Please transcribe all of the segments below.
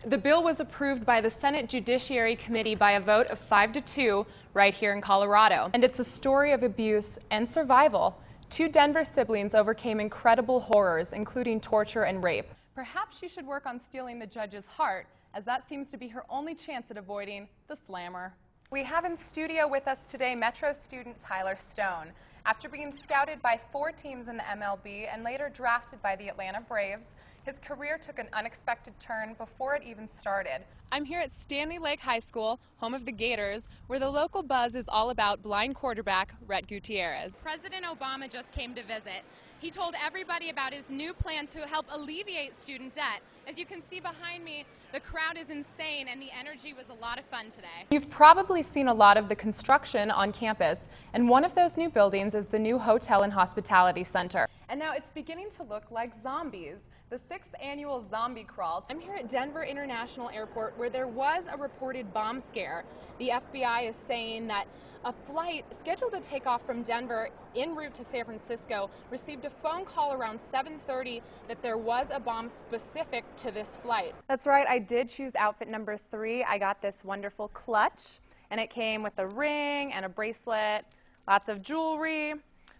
The bill was approved by the Senate Judiciary Committee by a vote of 5-2 right here in Colorado. And it's a story of abuse and survival. Two Denver siblings overcame incredible horrors, including torture and rape. Perhaps she should work on stealing the judge's heart, as that seems to be her only chance at avoiding the slammer. We have in studio with us today Metro student Tyler Stone. After being scouted by 4 teams in the MLB and later drafted by the Atlanta Braves, his career took an unexpected turn before it even started. I'm here at Stanley Lake High School, home of the Gators, where the local buzz is all about blind quarterback Rhett Gutierrez. President Obama just came to visit. He told everybody about his new plan to help alleviate student debt. As you can see behind me, the crowd is insane and the energy was a lot of fun today. You've probably seen a lot of the construction on campus, and one of those new buildings is the new Hotel and Hospitality Center. And now it's beginning to look like zombies. The 6th annual zombie crawl. I'm here at Denver International Airport where there was a reported bomb scare. The FBI is saying that a flight scheduled to take off from Denver en route to San Francisco received a phone call around 7:30 that there was a bomb specific to this flight. That's right, I did choose outfit number 3. I got this wonderful clutch, and it came with a ring and a bracelet, lots of jewelry.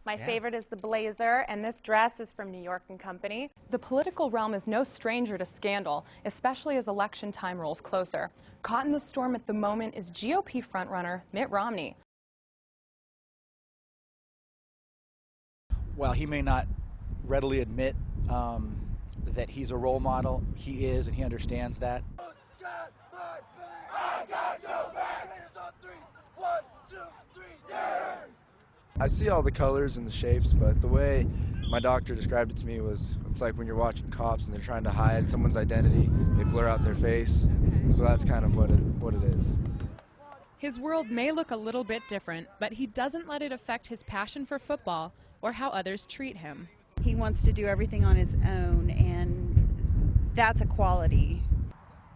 My favorite is the blazer, and this dress is from New York & Company. The political realm is no stranger to scandal, especially as election time rolls closer. Caught in the storm at the moment is GOP frontrunner Mitt Romney. While he may not readily admit that he's a role model, he is, and he understands that. I see all the colors and the shapes, but the way my doctor described it to me was, it's like when you're watching cops and they're trying to hide someone's identity, they blur out their face. So that's kind of what it is. His world may look a little bit different, but he doesn't let it affect his passion for football or how others treat him. He wants to do everything on his own, and that's a quality.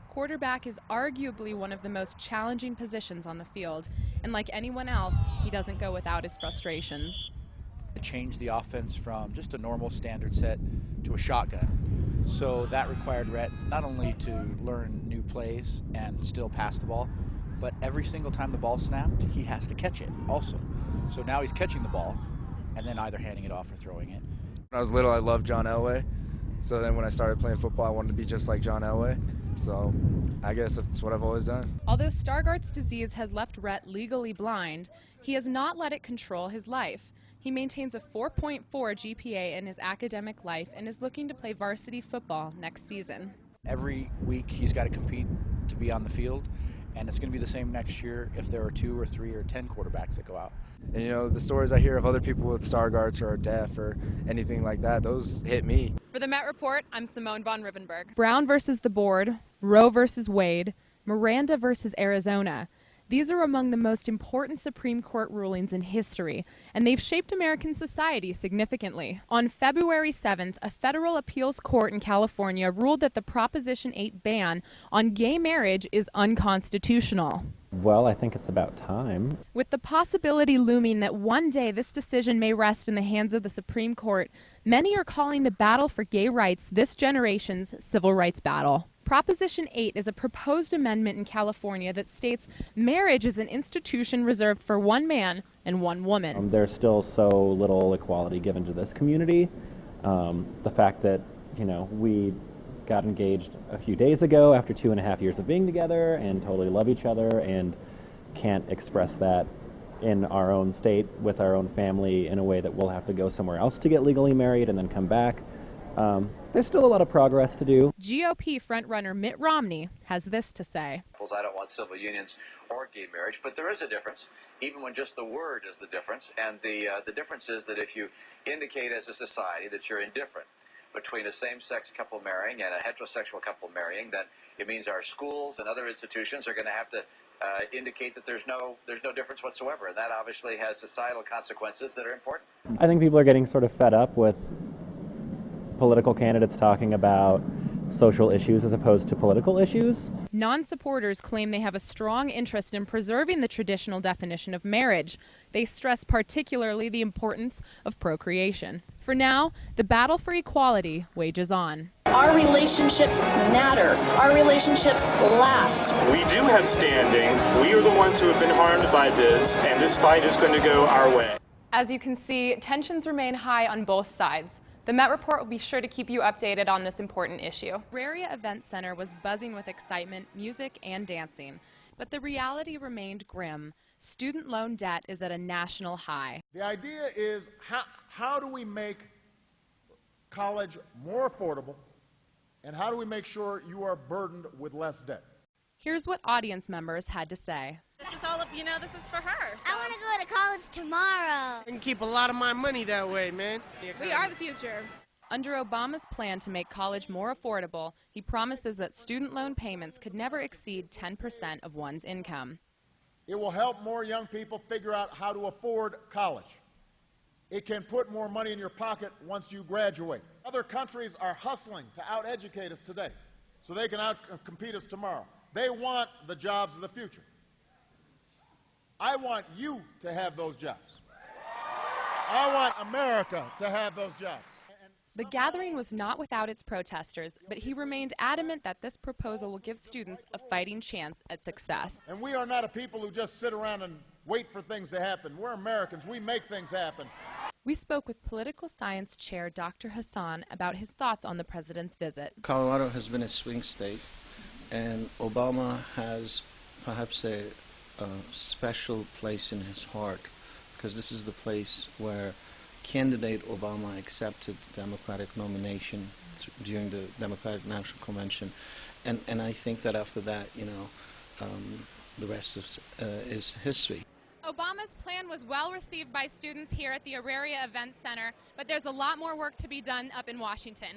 Quarterback is arguably one of the most challenging positions on the field, and like anyone else, he doesn't go without his frustrations. Change the offense from just a normal standard set to a shotgun. So that required Rhett not only to learn new plays and still pass the ball, but every single time the ball snapped, he has to catch it also. So now he's catching the ball and then either handing it off or throwing it. When I was little, I loved John Elway. So then when I started playing football, I wanted to be just like John Elway. So I guess that's what I've always done. Although Stargardt's disease has left Rhett legally blind, he has not let it control his life. He maintains a 4.4 GPA in his academic life and is looking to play varsity football next season. Every week he's got to compete to be on the field, and it's going to be the same next year if there are 2 or 3 or 10 quarterbacks that go out. And you know, the stories I hear of other people with Stargardt's or deaf or anything like that, those hit me. For the Met Report, I'm Simone VonRivenburgh. Brown versus the board, Roe versus Wade, Miranda versus Arizona. These are among the most important Supreme Court rulings in history, and they've shaped American society significantly. On February 7th, a federal appeals court in California ruled that the Proposition 8 ban on gay marriage is unconstitutional. Well, I think it's about time. With the possibility looming that one day this decision may rest in the hands of the Supreme Court, many are calling the battle for gay rights this generation's civil rights battle. Proposition 8 is a proposed amendment in California that states marriage is an institution reserved for one man and one woman. There's still so little equality given to this community. The fact that, we got engaged a few days ago after 2.5 years of being together and totally love each other and can't express that in our own state with our own family in a way that we'll have to go somewhere else to get legally married and then come back. There's still a lot of progress to do. GOP frontrunner Mitt Romney has this to say. I don't want civil unions or gay marriage, but there is a difference, even when just the word is the difference. And the difference is that if you indicate as a society that you're indifferent between a same-sex couple marrying and a heterosexual couple marrying, then it means our schools and other institutions are going to have to indicate that there's no difference whatsoever. And that obviously has societal consequences that are important. I think people are getting sort of fed up with political candidates talking about social issues as opposed to political issues. Non-supporters claim they have a strong interest in preserving the traditional definition of marriage. They stress particularly the importance of procreation. For now, the battle for equality wages on. Our relationships matter. Our relationships last. We do have standing. We are the ones who have been harmed by this, and this fight is going to go our way. As you can see, tensions remain high on both sides. The Met Report will be sure to keep you updated on this important issue. Auraria Event Center was buzzing with excitement, music, and dancing. But the reality remained grim. Student loan debt is at a national high. The idea is how do we make college more affordable, and how do we make sure you are burdened with less debt? Here's what audience members had to say. This is all, you know, this is for her. So. I want to go to college tomorrow. I can keep a lot of my money that way, man. We are the future. Under Obama's plan to make college more affordable, he promises that student loan payments could never exceed 10% of one's income. It will help more young people figure out how to afford college. It can put more money in your pocket once you graduate. Other countries are hustling to out-educate us today so they can out-compete us tomorrow. They want the jobs of the future. I want you to have those jobs. I want America to have those jobs. The gathering was not without its protesters, but he remained adamant that this proposal will give students a fighting chance at success. And we are not a people who just sit around and wait for things to happen. We're Americans. We make things happen. We spoke with political science chair Dr. Hassan about his thoughts on the president's visit. Colorado has been a swing state, and Obama has perhaps a special place in his heart, because this is the place where candidate Obama accepted the Democratic nomination during the Democratic National Convention, and I think that after that, you know, the rest is history. Obama's plan was well received by students here at the Auraria Event Center, but there's a lot more work to be done up in Washington.